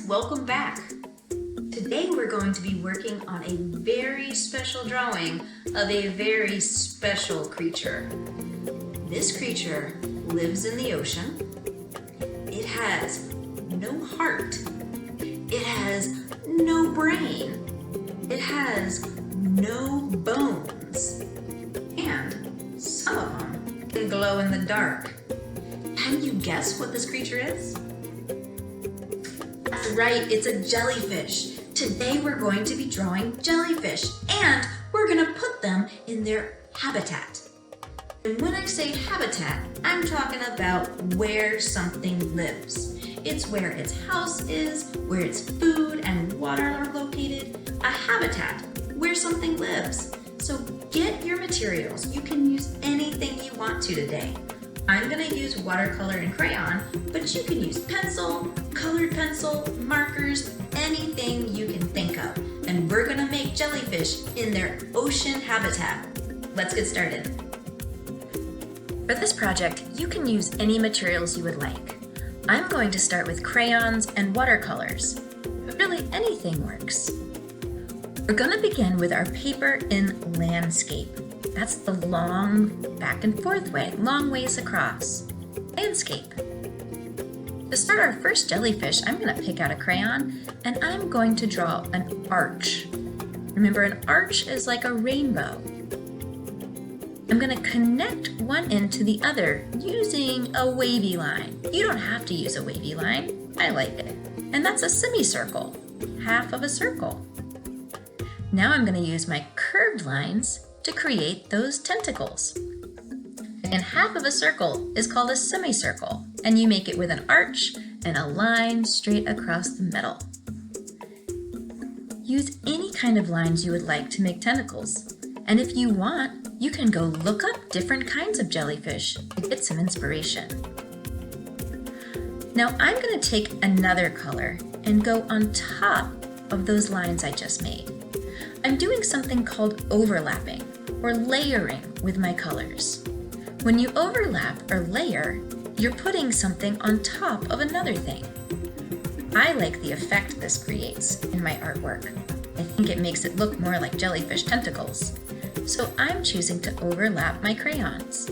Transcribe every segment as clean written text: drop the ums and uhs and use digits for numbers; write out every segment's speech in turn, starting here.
welcome back. Today we're going to be working on a very special drawing of a very special creature. This creature lives in the ocean. It has no heart. It has no brain. It has no bones. And some of them can glow in the dark. Can you guess what this creature is? That's right, it's a jellyfish. Today we're going to be drawing jellyfish, and we're going to put them in their habitat. And when I say habitat, I'm talking about where something lives. It's where its house is, where its food and water are located. A habitat, where something lives. So get your materials. You can use anything you want to today. I'm going to use watercolor and crayon, but you can use pencil, colored pencil, markers, anything you can think of. And we're going to make jellyfish in their ocean habitat. Let's get started. For this project, you can use any materials you would like. I'm going to start with crayons and watercolors, but really anything works. We're going to begin with our paper in landscape. That's the long back and forth way, long ways across. Landscape. To start our first jellyfish, I'm going to pick out a crayon and I'm going to draw an arch. Remember, an arch is like a rainbow. I'm going to connect one end to the other using a wavy line. You don't have to use a wavy line. I like it. And that's a semicircle, half of a circle. Now I'm going to use my curved lines to create those tentacles. And half of a circle is called a semicircle, and you make it with an arch and a line straight across the middle. Use any kind of lines you would like to make tentacles, and if you want, you can go look up different kinds of jellyfish to get some inspiration. Now I'm going to take another color and go on top of those lines I just made. I'm doing something called overlapping or layering with my colors. When you overlap or layer, you're putting something on top of another thing. I like the effect this creates in my artwork. I think it makes it look more like jellyfish tentacles. So I'm choosing to overlap my crayons.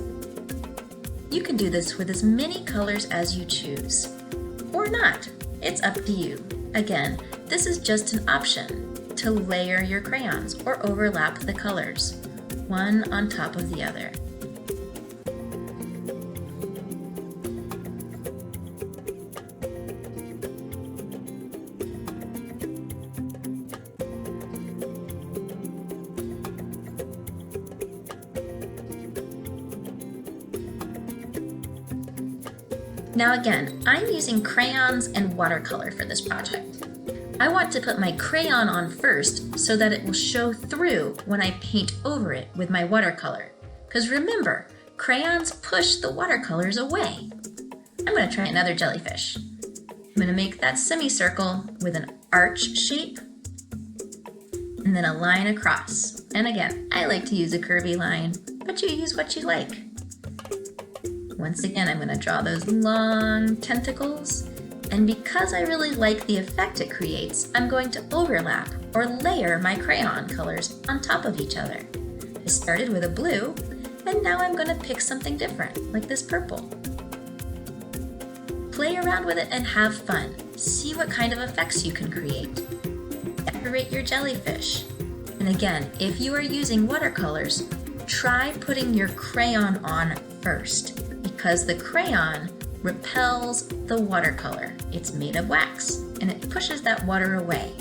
You can do this with as many colors as you choose, or not. It's up to you. Again, this is just an option to layer your crayons or overlap the colors, one on top of the other. Now again, I'm using crayons and watercolor for this project. I want to put my crayon on first so that it will show through when I paint over it with my watercolor. Because remember, crayons push the watercolors away. I'm going to try another jellyfish. I'm going to make that semicircle with an arch shape and then a line across. And again, I like to use a curvy line, but you use what you like. Once again, I'm going to draw those long tentacles. And because I really like the effect it creates, I'm going to overlap or layer my crayon colors on top of each other. I started with a blue, and now I'm going to pick something different, like this purple. Play around with it and have fun. See what kind of effects you can create. Decorate your jellyfish. And again, if you are using watercolors, try putting your crayon on first, because the crayon repels the watercolor. It's made of wax, and it pushes that water away.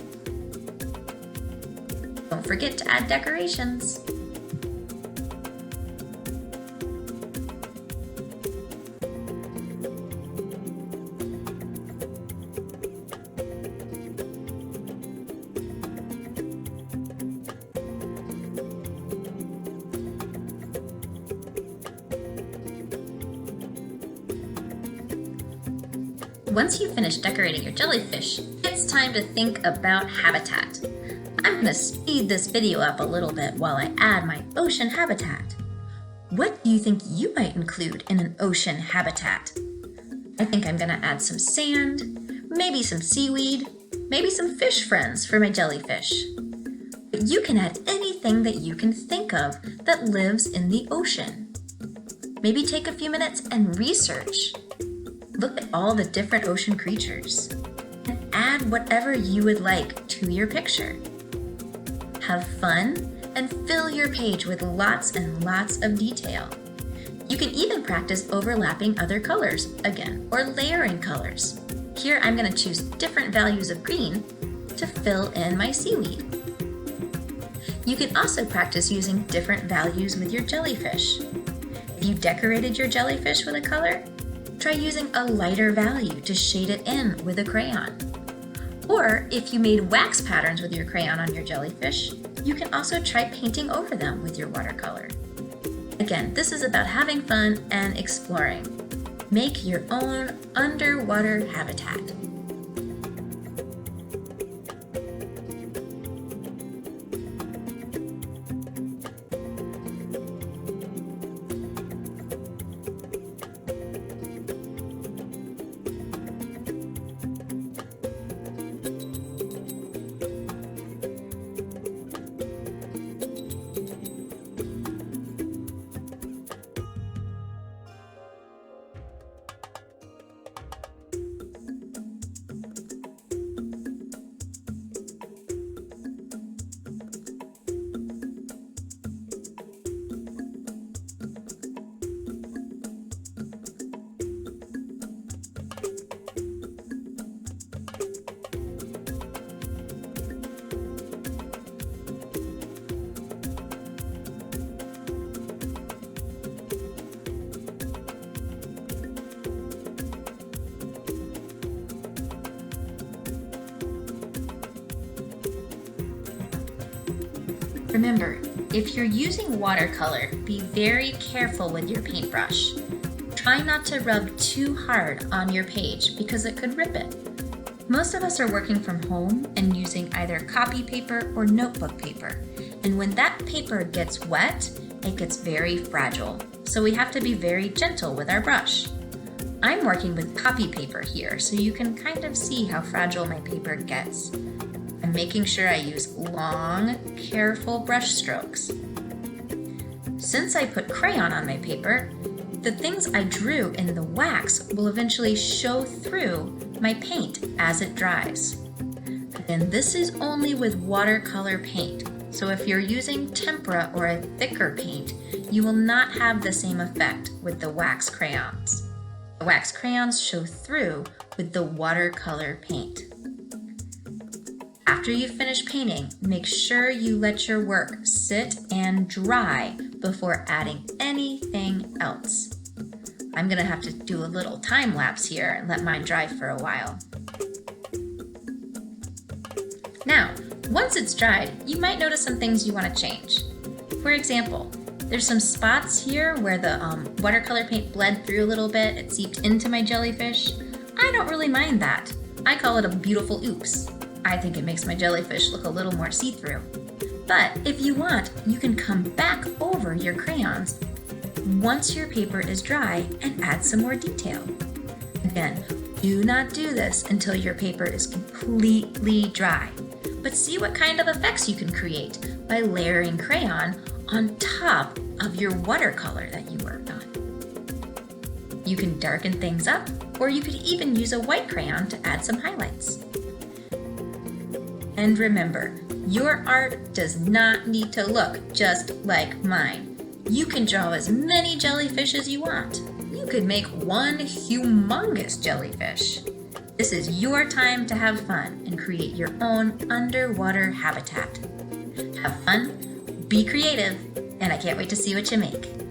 Don't forget to add decorations. Once you finish decorating your jellyfish, it's time to think about habitat. I'm going to speed this video up a little bit while I add my ocean habitat. What do you think you might include in an ocean habitat? I think I'm going to add some sand, maybe some seaweed, maybe some fish friends for my jellyfish. But you can add anything that you can think of that lives in the ocean. Maybe take a few minutes and research. Look at all the different ocean creatures and add whatever you would like to your picture. Have fun and fill your page with lots and lots of detail. You can even practice overlapping other colors again, or layering colors. Here I'm going to choose different values of green to fill in my seaweed. You can also practice using different values with your jellyfish. If you decorated your jellyfish with a color, try using a lighter value to shade it in with a crayon. Or if you made wax patterns with your crayon on your jellyfish, you can also try painting over them with your watercolor. Again, this is about having fun and exploring. Make your own underwater habitat. Remember, if you're using watercolor, be very careful with your paintbrush. Try not to rub too hard on your page because it could rip it. Most of us are working from home and using either copy paper or notebook paper. And when that paper gets wet, it gets very fragile. So we have to be very gentle with our brush. I'm working with copy paper here, so you can kind of see how fragile my paper gets. I'm making sure I use long, careful brush strokes. Since I put crayon on my paper, the things I drew in the wax will eventually show through my paint as it dries. And this is only with watercolor paint, so if you're using tempera or a thicker paint, you will not have the same effect with the wax crayons. The wax crayons show through with the watercolor paint. After you finish painting, make sure you let your work sit and dry before adding anything else. I'm gonna have to do a little time lapse here and let mine dry for a while. Now, once it's dried, you might notice some things you want to change. For example, there's some spots here where the watercolor paint bled through a little bit, it seeped into my jellyfish. I don't really mind that. I call it a beautiful oops. I think it makes my jellyfish look a little more see-through. But if you want, you can come back over your crayons once your paper is dry and add some more detail. Again, do not do this until your paper is completely dry, but see what kind of effects you can create by layering crayon on top of your watercolor that you worked on. You can darken things up, or you could even use a white crayon to add some highlights. And remember, your art does not need to look just like mine. You can draw as many jellyfish as you want. You could make one humongous jellyfish. This is your time to have fun and create your own underwater habitat. Have fun, be creative, and I can't wait to see what you make.